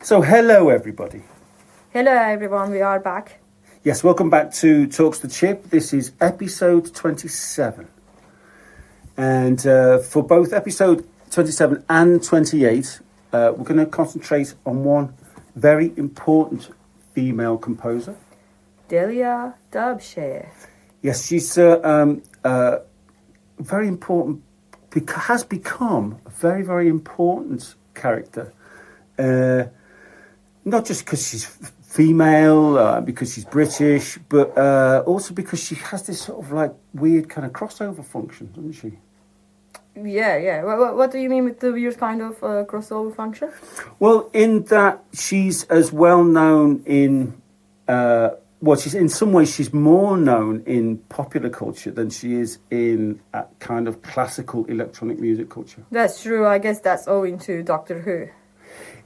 So hello everybody. Hello everyone, we are back. Yes, welcome back to Talks the Chip. This is episode 27. And for both episode 27 and 28, we're going to concentrate on one very important female composer. Delia Derbyshire. Yes, she's very important, has become a very, very important character. Not just because she's female, because she's British, but also because she has this sort of like weird kind of crossover function, doesn't she? Yeah. What do you mean with the weird kind of crossover function? Well, in that she's as well known in... she's in some ways she's more known in popular culture than she is in kind of classical electronic music culture. That's true. I guess that's owing to Doctor Who.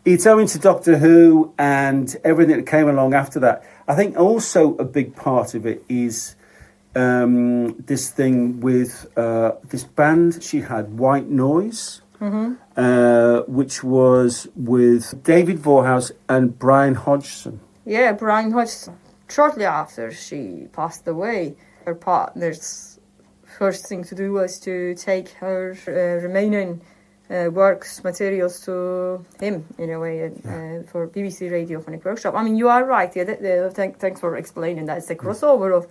It's owing to Doctor Who and everything that came along after that. I think also a big part of it is this thing with this band she had, White Noise, which was with David Vorhaus and Brian Hodgson. Yeah, Brian Hodgson. Shortly after she passed away, her partner's first thing to do was to take her remaining works, materials to him, in a way, for BBC Radiophonic Workshop. I mean, you are right. Yeah, thanks for explaining that. It's a crossover of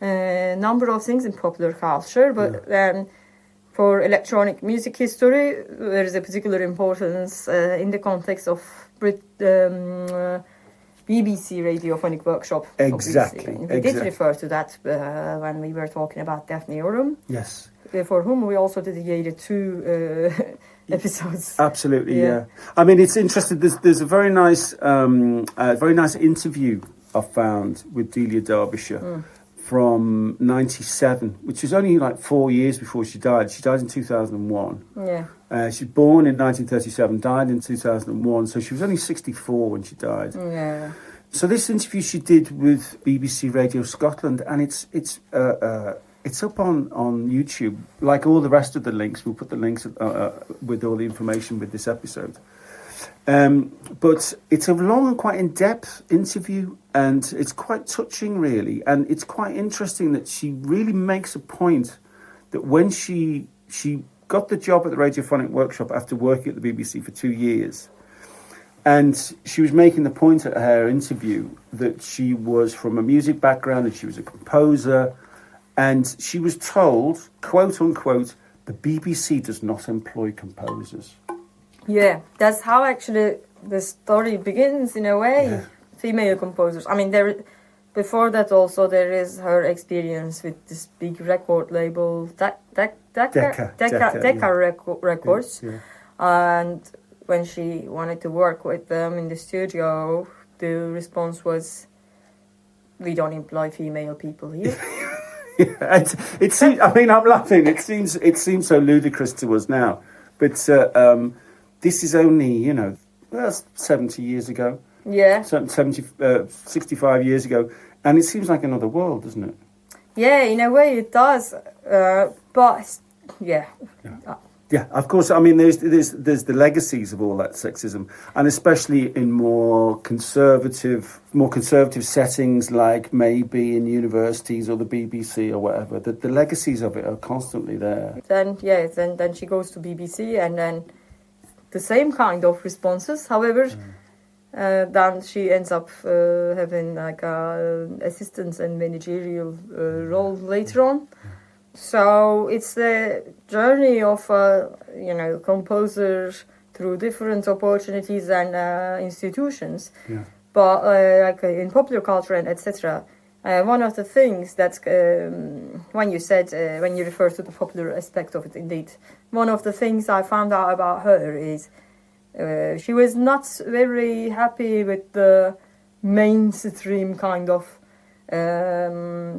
a number of things in popular culture, but for electronic music history, there is a particular importance in the context of BBC Radiophonic Workshop. Exactly. We did refer to that when we were talking about Daphne Oram. Yes. For whom we also dedicated two episodes. Absolutely, yeah. I mean, it's interesting. There's a very nice interview I found with Delia Derbyshire from '97, which was only like 4 years before she died. She died in 2001. Yeah. She was born in 1937, died in 2001, so she was only 64 when she died. Yeah. So this interview she did with BBC Radio Scotland, and it's up on YouTube. Like all the rest of the links, we'll put the links with all the information with this episode. But it's a long and quite in-depth interview, and it's quite touching, really. And it's quite interesting that she really makes a point that when she got the job at the Radiophonic Workshop after working at the BBC for 2 years, and she was making the point at her interview that she was from a music background and she was a composer, and she was told, quote unquote, the BBC does not employ composers. Yeah, that's how actually the story begins, in a way. Yeah. Female composers. I mean, before that also there is her experience with this big record label, Decca Records. Yeah. And when she wanted to work with them in the studio, the response was, we don't employ female people here. Yeah, it seems. I mean, I'm laughing. It seems so ludicrous to us now, but this is only 70 years ago. Yeah, 65 years ago, and it seems like another world, doesn't it? Yeah, in a way it does. But yeah. Yeah, of course. I mean, there's the legacies of all that sexism, and especially in more conservative settings, like maybe in universities or the BBC or whatever. The legacies of it are constantly there. Then she goes to BBC, and then the same kind of responses. However, then she ends up having like assistance and managerial role later on. So it's the journey of composers through different opportunities and institutions. Yeah. But like in popular culture and etc. One of the things that when you refer to the popular aspect of it, indeed, one of the things I found out about her is she was not very happy with the mainstream kind of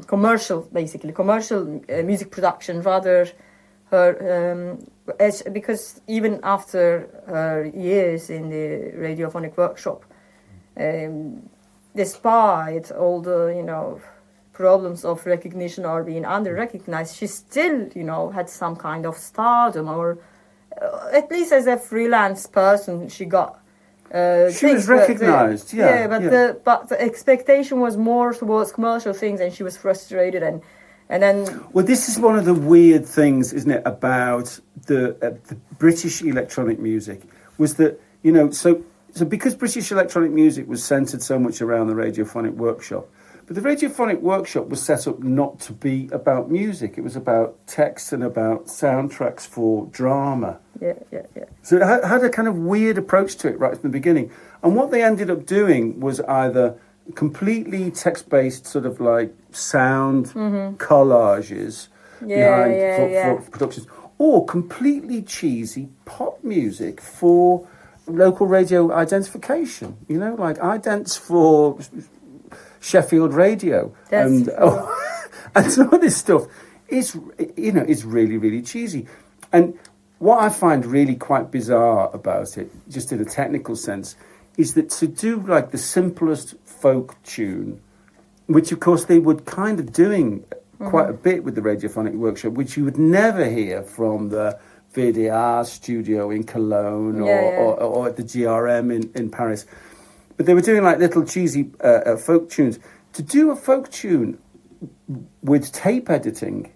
commercial music production, rather her because even after her years in the Radiophonic Workshop, despite all the problems of recognition or being under-recognized, she still had some kind of stardom, or at least as a freelance person she got She was recognised, but the expectation was more towards commercial things, and she was frustrated, and then. Well, this is one of the weird things, isn't it, about the British electronic music, was that, you know, so because British electronic music was centred so much around the Radiophonic Workshop, but the Radiophonic Workshop was set up not to be about music. It was about text and about soundtracks for drama. Yeah. So it had a kind of weird approach to it right from the beginning. And what they ended up doing was either completely text-based sort of like sound collages for productions, or completely cheesy pop music for local radio identification. You know, like idents for Sheffield Radio. And some of this stuff is, you know, is really, really cheesy. And what I find really quite bizarre about it, just in a technical sense, is that to do like the simplest folk tune, which of course they were kind of doing quite a bit with the Radiophonic Workshop, which you would never hear from the VDR studio in Cologne or at the GRM in Paris. But they were doing like little cheesy folk tunes. To do a folk tune with tape editing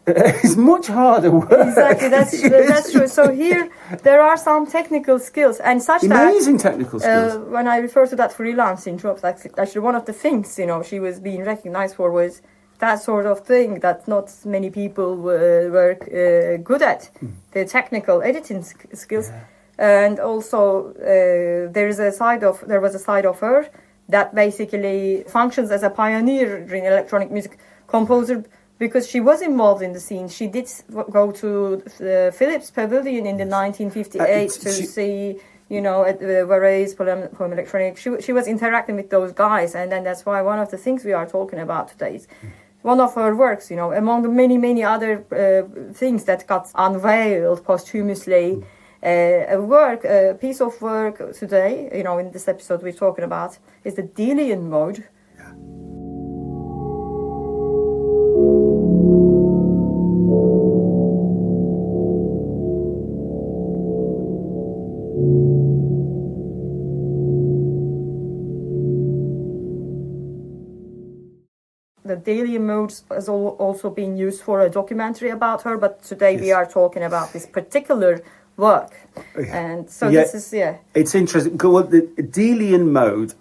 is much harder work. Exactly, that's true. So here there are some technical skills and such amazing technical skills. When I refer to that freelancing jobs, actually one of the things, you know, she was being recognized for was that sort of thing that not many people were good at, the technical editing skills. And also there was a side of her that basically functions as a pioneer in electronic music composer, because she was involved in the scene. She did go to the Philips Pavilion in the 1958 to see, you know, at Varese, Poem Electronic. She was interacting with those guys, and then that's why one of the things we are talking about today is one of her works, you know, among the many, many other things that got unveiled posthumously. A piece of work today, you know, in this episode we're talking about, is the Delian Mode. The Delian Mode has also been used for a documentary about her, but today we are talking about this particular work. And so this is, it's interesting. Well, the Delian Mode,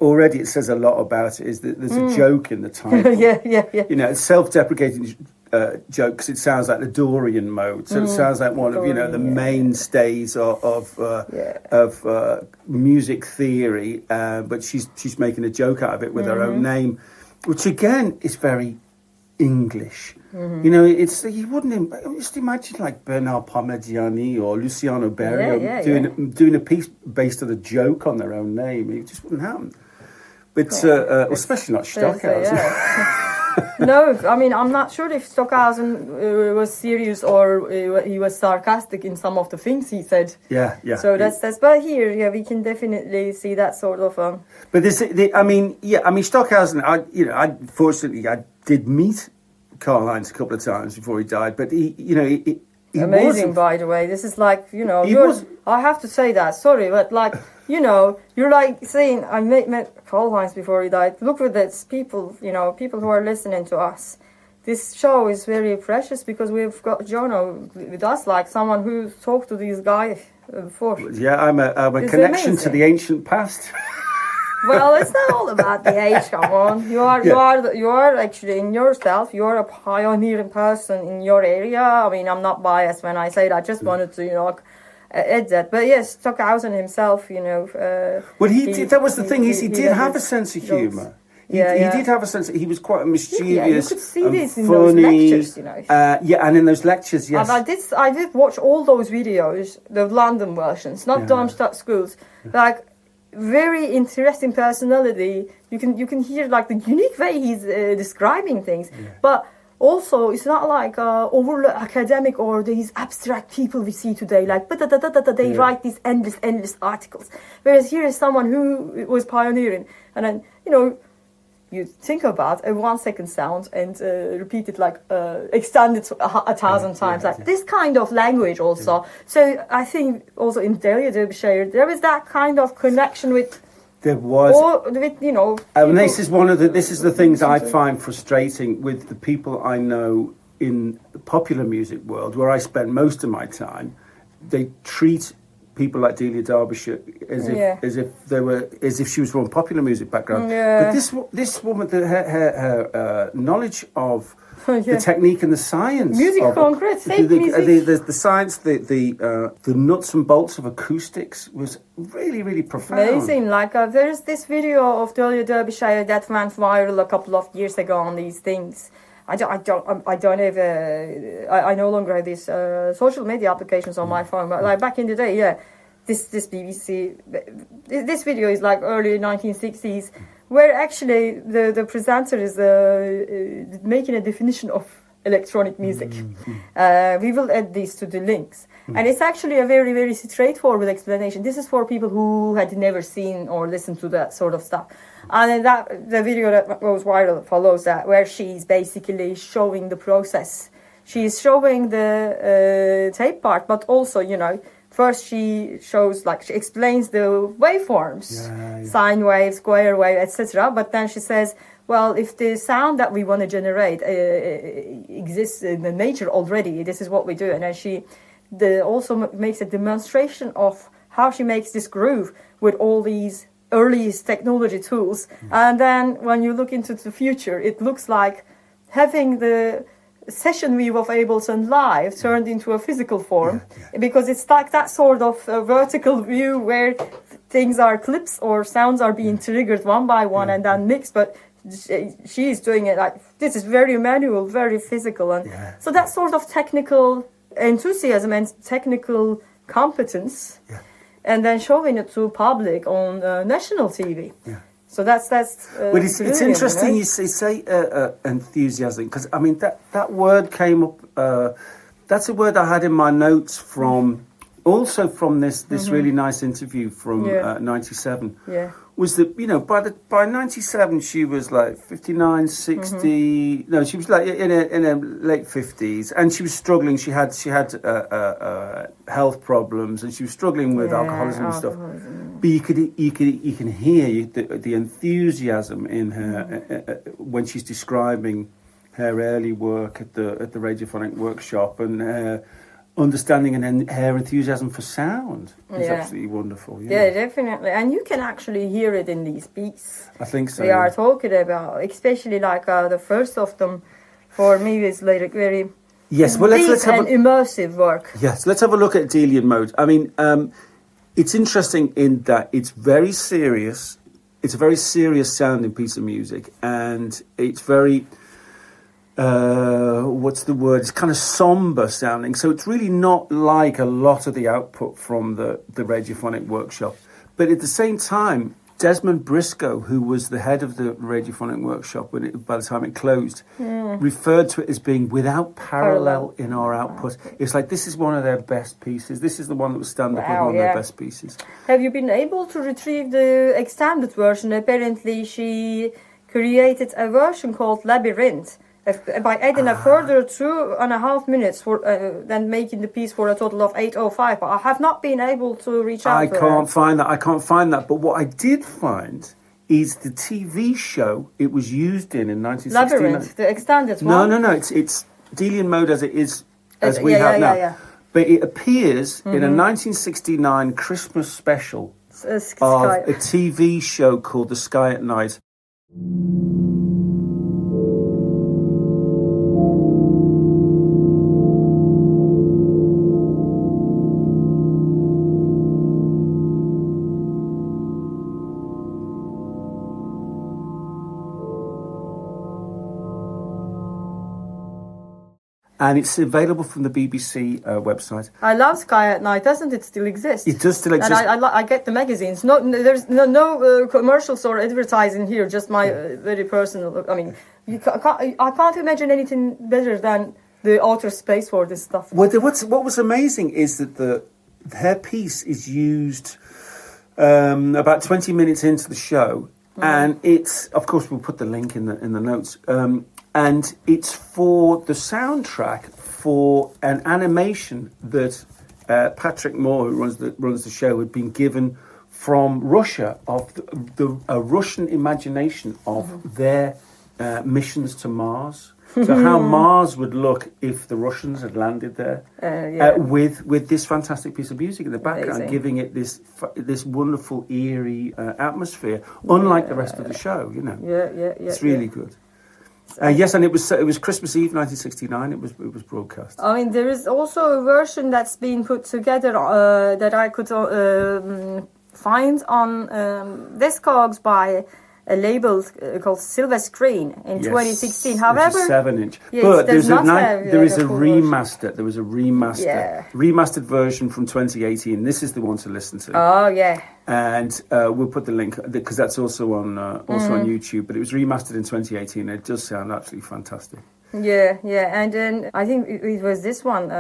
already it says a lot about it, is that there's a joke in the title. You know, it's self-deprecating joke, because it sounds like the Dorian Mode. So it sounds like one of, you know, the mainstays of music theory, but she's making a joke out of it with her own name, which again is very English. You know, it's, you wouldn't just imagine like Bernard Parmigiani or Luciano Berio doing a piece based on a joke on their own name. It just wouldn't happen. But especially not Stockhausen. No, I mean, I'm not sure if Stockhausen was serious or he was sarcastic in some of the things he said. So that's. But here, we can definitely see that sort of. But Stockhausen. I fortunately did meet Karl-Heinz a couple of times before he died, but he amazing, by the way. This is like, you know, I have to say that, sorry, but like, you know, you're like saying, I met Karl-Heinz before he died. Look at this, people, you know, people who are listening to us. This show is very precious because we've got Jono with us, like someone who talked to these guys before. Yeah, I'm a connection to the ancient past. Well, it's not all about the age. Come on, you are actually in yourself. You are a pioneering person in your area. I mean, I'm not biased when I say that. I just wanted to, you know, add that. But yes, Stockhausen himself, you know. Well, he did. That was the thing. He did have a sense of humour. He did have a sense. He was quite mischievous. Yeah, you could see this in those lectures, you know. And in those lectures, yes. And I did watch all those videos, the London versions, not Darmstadt schools, like. Very interesting personality. You can hear like the unique way he's describing things, but also it's not like overly academic or these abstract people we see today. Like they write these endless articles. Whereas here is someone who was pioneering, and then, you know, you think about a 1 second sound and repeat it like extend it a thousand times, like this kind of language also. So I think also in Delia Derbyshire there is that kind of connection with. There was, or with, you know. and this is the things I find frustrating with the people I know in the popular music world, where I spend most of my time. They treat people like Delia Derbyshire as if she was from a popular music background. Yeah. But this woman, her knowledge of the technique and the science, music concrete, the science, the nuts and bolts of acoustics was really, really profound. Amazing. Like there's this video of Delia Derbyshire that went viral a couple of years ago on these things. I no longer have these social media applications on my phone, but like back in the day, this BBC, this video is like early 1960s, where actually the presenter is making a definition of electronic music. We will add these to the links. And it's actually a very, very straightforward explanation. This is for people who had never seen or listened to that sort of stuff. And then the video that goes viral follows that, where she's basically showing the process. She's showing the tape part, but also, you know, first she shows, like, she explains the waveforms, sine wave, square wave, etc. But then she says, well, if the sound that we want to generate exists in the nature already, this is what we do. And then she also makes a demonstration of how she makes this groove with all these earliest technology tools. And then when you look into the future, it looks like having the session view of Ableton Live turned into a physical form, because it's like that sort of vertical view where things are clips or sounds are being triggered one by one and then mixed. But she's doing it like this is very manual, very physical, and so that sort of technical enthusiasm and technical competence. And then showing it to public on national TV. So that's. But it's interesting, you say enthusiasm, because I mean that word came up. That's a word I had in my notes from this really nice interview from '97. Was that, you know, by '97 she was like 59, 60. No, she was like in her late 50s, and she was struggling. She had health problems, and she was struggling with alcoholism and stuff. But you can hear the enthusiasm in her when she's describing her early work at the radiophonic workshop, and her understanding and her enthusiasm for sound is absolutely wonderful. Yeah, definitely. And you can actually hear it in these beats. I think so. We are talking about, especially like the first of them, for me is like very let's have immersive work. Yes, let's have a look at Delian Mode. I mean, it's interesting in that it's very serious. It's a very serious sounding piece of music, and it's very... what's the word? It's kind of somber sounding. So it's really not like a lot of the output from the radiophonic workshop. But at the same time, Desmond Briscoe, who was the head of the radiophonic workshop by the time it closed, referred to it as being without parallel in our output. It's like, this is one of their best pieces. This is the one that was stand up with one of their best pieces. Have you been able to retrieve the extended version? Apparently she created a version called Labyrinth, by adding a further 2.5 minutes for then making the piece for a total of 8:05. But I have not been able to reach out. I can't find that. But what I did find is the TV show it was used in 1969. Labyrinth, the extended one. No. It's Delian Mode as it is we have now. Yeah. But it appears in a 1969 Christmas special of a TV show called The Sky at Night. And it's available from the BBC website. I love Sky at Night. Doesn't it still exist? It does still exist. And I get the magazines. There's no commercials or advertising here. Just my very personal. I mean, I can't imagine anything better than the outer space for this stuff. Well, what was amazing is that her piece is used about 20 minutes into the show. And it's, of course, we'll put the link in the notes. And it's for the soundtrack for an animation that Patrick Moore, who runs the show, had been given from Russia, of a Russian imagination of their missions to Mars. So how Mars would look if the Russians had landed there, with this fantastic piece of music in the background, giving it this wonderful eerie atmosphere, unlike the rest of the show. You know, it's really good. Yes, and it was Christmas Eve, 1969. It was broadcast. I mean, there is also a version that's been put together that I could find on Discogs by a label called Silver Screen in 2016. However, it's a 7-inch. Yes, but there is a remaster. There was a remastered version from 2018. This is the one to listen to. Oh yeah. And we'll put the link because that's also on YouTube. But it was remastered in 2018. It does sound absolutely fantastic. Yeah, and then I think it was this one.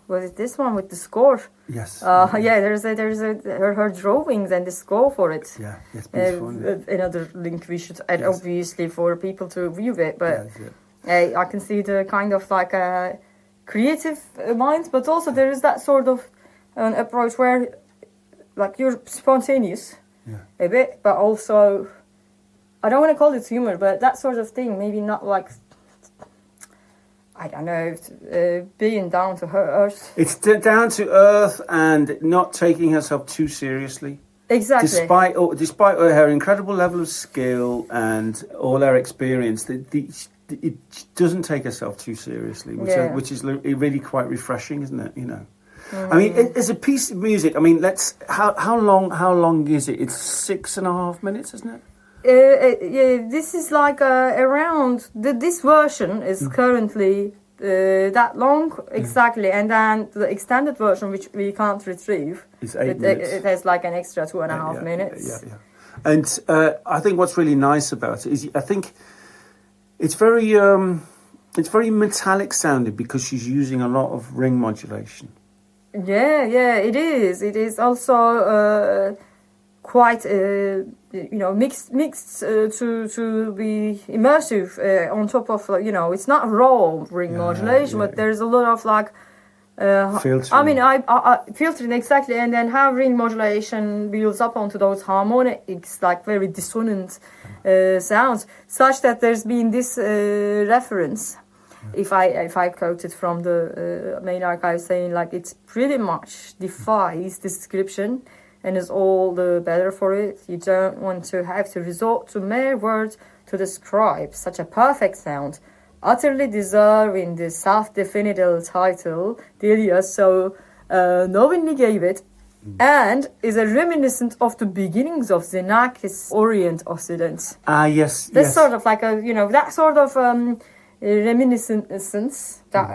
Was it this one with the score? Yes. There's her drawings and the score for it. Yeah, it's beautiful. Another link we should add, obviously, for people to view it. But I can see the kind of like a creative mind, but also there is that sort of an approach where, like, you're spontaneous a bit, but also I don't want to call it humor, but that sort of thing. Maybe not like, I don't know, being down to earth. It's down to earth and not taking herself too seriously. Exactly. Despite her incredible level of skill and all her experience, it doesn't take herself too seriously, which is really quite refreshing, isn't it? You know. I mean, it's a piece of music. I mean, how long is it? It's 6.5 minutes, isn't it? This is like around this version is currently that long exactly, and then the extended version, which we can't retrieve, is 8 minutes. It has like an extra 2.5 minutes. Yeah. And I think what's really nice about it is I think it's very metallic sounding because she's using a lot of ring modulation. Yeah, it is. It is also quite mixed to be immersive on top of it's not raw ring modulation, but there's a lot of like filtering. I mean, I filtering exactly, and then how ring modulation builds up onto those harmonics, like very dissonant sounds, such that there's been this reference. If I quote it from the main archive, saying like it's pretty much defies description and is all the better for it. You don't want to have to resort to mere words to describe such a perfect sound, utterly deserving the self-definitive title Delia so knowingly gave it, and is a reminiscent of the beginnings of Xenakis Orient Occident. Yes. That's sort of like a that sort of reminiscence that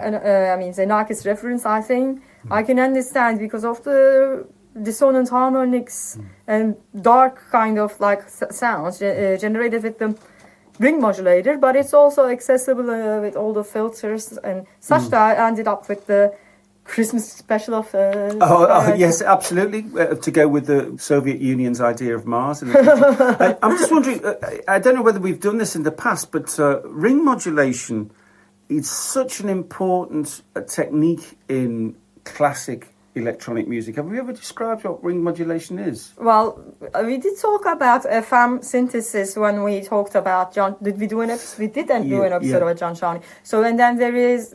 Xenakis reference. I think I can understand because of the dissonant harmonics and dark kind of like sounds generated with the ring modulator, but it's also accessible with all the filters and such that I ended up with the Christmas special of yes, absolutely, to go with the Soviet Union's idea of Mars. I'm just wondering, I don't know whether we've done this in the past, but ring modulation is such an important technique in classic electronic music. Have we ever described what ring modulation is? Well, we did talk about FM synthesis when we talked about John. Did we do an episode? We did do an episode about John Shani. So, and then there is,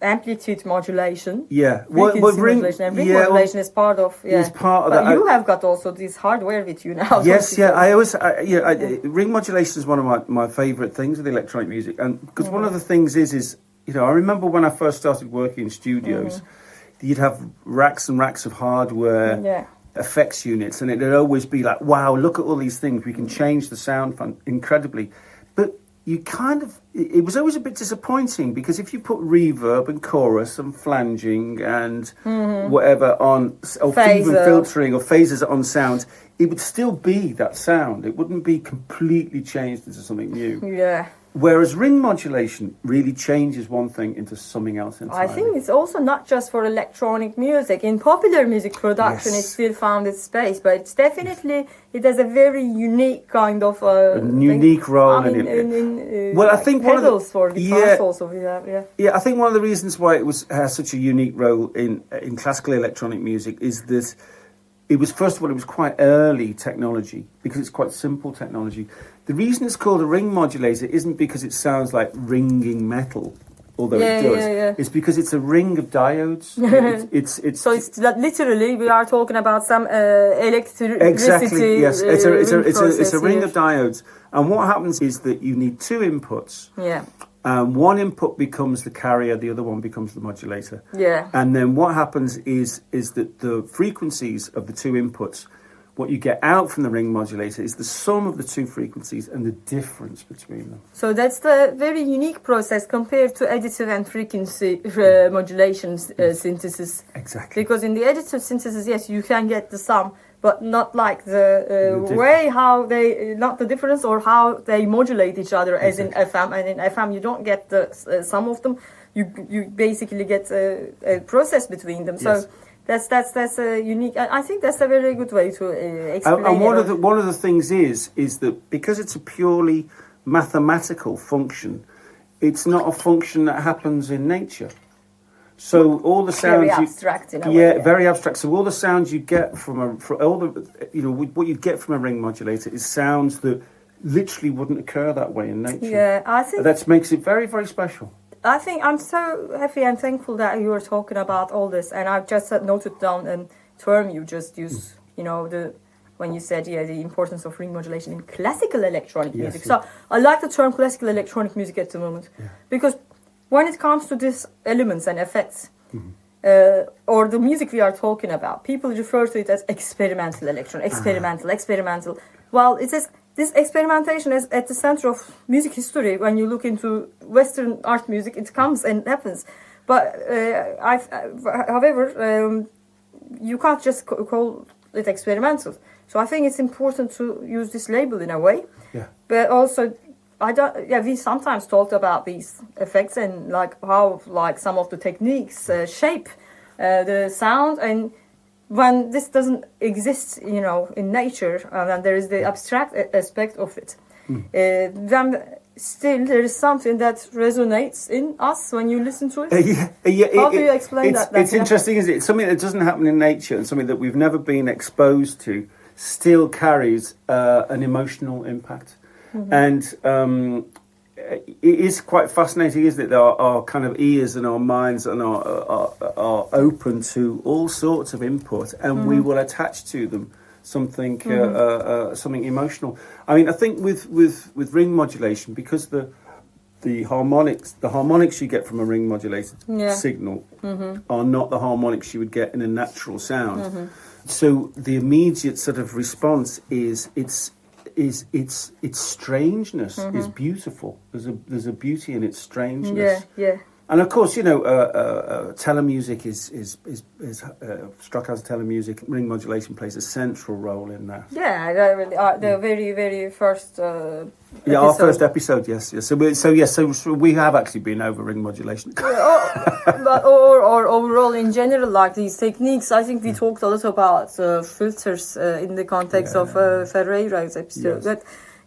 amplitude modulation. Yeah. Ring modulation is part of. Yeah. It's part of but that. You have got also this hardware with you now. Yes. Ring modulation is one of my favourite things with electronic music, and because one of the things is I remember when I first started working in studios. You'd have racks and racks of hardware, effects units, and it'd always be like, wow, look at all these things. We can change the sound incredibly. But it was always a bit disappointing because if you put reverb and chorus and flanging and whatever on, or even filtering or phasers on sound, it would still be that sound. It wouldn't be completely changed into something new. Yeah. Whereas ring modulation really changes one thing into something else entirely. I think it's also not just for electronic music. In popular music production, Yes. it still found its space, but it's definitely, it has a very unique kind of unique role I mean, well, I think one of the- pedals for guitars also we have, Yeah, I think one of the reasons why it has such a unique role in classical electronic music is that it was, first of all, it was quite early technology because it's quite simple technology. The reason it's called a ring modulator isn't because it sounds like ringing metal, although it does. It's because it's a ring of diodes. it's so it's literally we are talking about some electricity. exactly, yes. It's a ring here. of diodes, and what happens is that you need two inputs. Yeah. One input becomes the carrier, the other one becomes the modulator. Yeah. And then what happens is that the frequencies of the two inputs, what you get out from the ring modulator is the sum of the two frequencies and the difference between them. So that's the very unique process compared to additive and frequency modulation synthesis. Exactly. Because in the additive synthesis, yes, you can get the sum, but not like the way how they, not the difference or how they modulate each other as in FM. And in FM, you don't get the sum of them. You basically get a process between them. So. Yes. That's a unique. I think that's a very good way to explain. And one of the things is that because it's a purely mathematical function, it's not a function that happens in nature. So all the sounds very abstract in a way. Yeah, very abstract. So all the sounds you get from what you get from a ring modulator is sounds that literally wouldn't occur that way in nature. Yeah, I think that makes it very, very special. I think I'm so happy and thankful that you were talking about all this, and I've just noted down a term you just used. You know, when you said the importance of ring modulation in classical electronic music. So I like the term classical electronic music at the moment because when it comes to these elements and effects, or the music we are talking about, people refer to it as experimental electronic, experimental. Well, it is. This experimentation is at the center of music history. When you look into Western art music, it comes and happens. But however, you can't just call it experimental. So I think it's important to use this label in a way. Yeah. But also, we sometimes talked about these effects and like how like some of the techniques shape the sound and. When this doesn't exist, you know, in nature, and there is the abstract aspect of it, then still there is something that resonates in us when you listen to it. How do you explain that? It's interesting, isn't it? Something that doesn't happen in nature and something that we've never been exposed to still carries an emotional impact. And it is quite fascinating, isn't it? That our kind of ears and our minds and are open to all sorts of input, and we will attach to them something something emotional. I mean, I think with ring modulation, because the harmonics you get from a ring modulated signal are not the harmonics you would get in a natural sound. So the immediate sort of response is its strangeness is beautiful. There's a beauty in its strangeness. Yeah. And of course, you know, telemusic is struck as telemusic. Ring modulation plays a central role in that. Yeah, the very, very first. Our first episode, yes. So we have actually been over ring modulation. or overall in general, like these techniques. I think we talked a lot about filters in the context of Ferreira's episode. Yes. But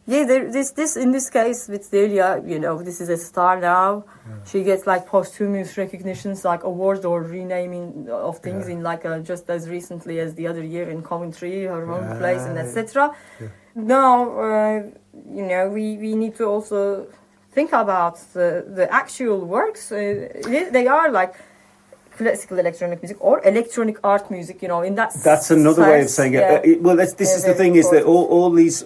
this in this case with Delia, you know, this is a star now. She gets like posthumous recognitions, like awards or renaming of things in like just as recently as the other year in Coventry, her home place, and etc. Now, you know, we need to also think about the actual works. They are like classical electronic music or electronic art music, you know, in that that's another way of saying it. Well, this is the thing, is that all these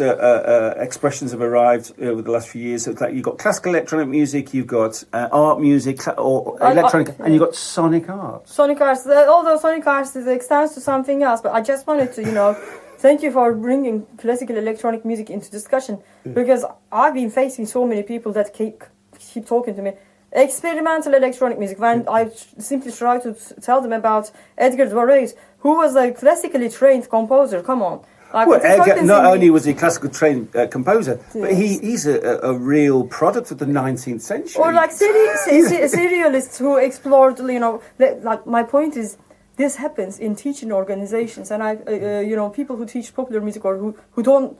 expressions have arrived over the last few years. So it's like you've got classical electronic music, you've got art music or electronic, and you've got sonic arts. Sonic arts, although sonic arts extends to something else, but I just wanted to, you know, thank you for bringing classical electronic music into discussion, because I've been facing so many people that keep talking to me. Experimental electronic music, when I simply try to tell them about Edgar Dwarez, who was a classically trained composer. Come on, Like, Well, it's always not in only me. was he a classical trained composer, but Yes. he's a real product of the 19th century. Or like serialists who explored, like my point is, this happens in teaching organizations, and people who teach popular music or who don't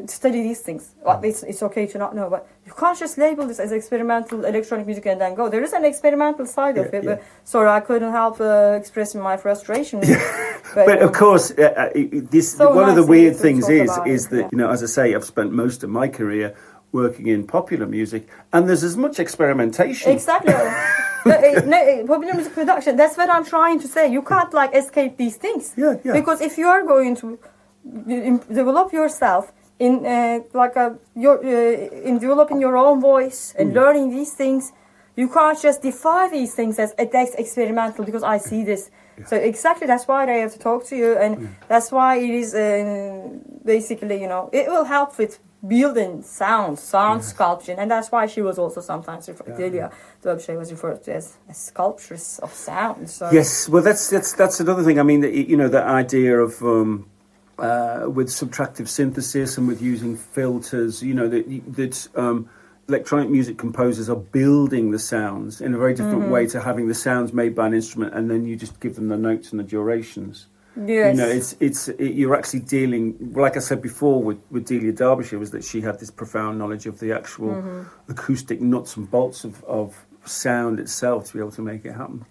study these things. Like it's okay to not know, but you can't just label this as experimental electronic music and then go. There is an experimental side of it. Yeah. But sorry, I couldn't help expressing my frustration. But of course, one of the nice weird to things talk about is it, that, as I say, I've spent most of my career working in popular music, and there's as much experimentation. Exactly. Popular music production. That's what I'm trying to say. You can't escape these things. Yeah. Because if you are going to develop yourself in in developing your own voice and learning these things, you can't just define these things as that's experimental because I see this. Yeah. So exactly that's why I have to talk to you, and that's why it is basically it will help with building sound sculpture, and that's why she was also sometimes Delia Derbyshire was referred to as a sculptress of sound. So. Yes, well, that's another thing. I mean, the idea of with subtractive synthesis and with using filters, that electronic music composers are building the sounds in a very different way to having the sounds made by an instrument, and then you just give them the notes and the durations. Yes. You're actually dealing, like I said before with Delia Derbyshire, was that she had this profound knowledge of the actual acoustic nuts and bolts of sound itself to be able to make it happen.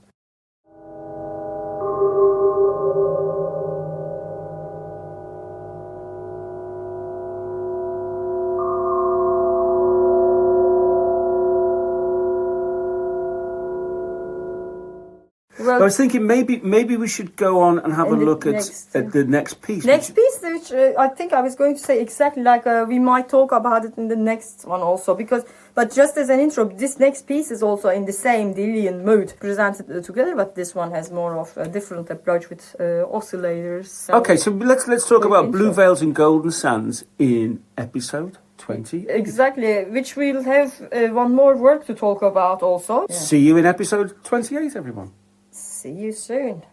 Well, I was thinking maybe we should go on and have a look at the next piece. Which I think I was going to say exactly we might talk about it in the next one also, but just as an intro, this next piece is also in the same Delian Mode presented together, but this one has more of a different approach with oscillators. So let's talk about Blue Veils and Golden Sands in episode 20. Exactly, which we'll have one more work to talk about also. Yeah. See you in episode 28, everyone. See you soon.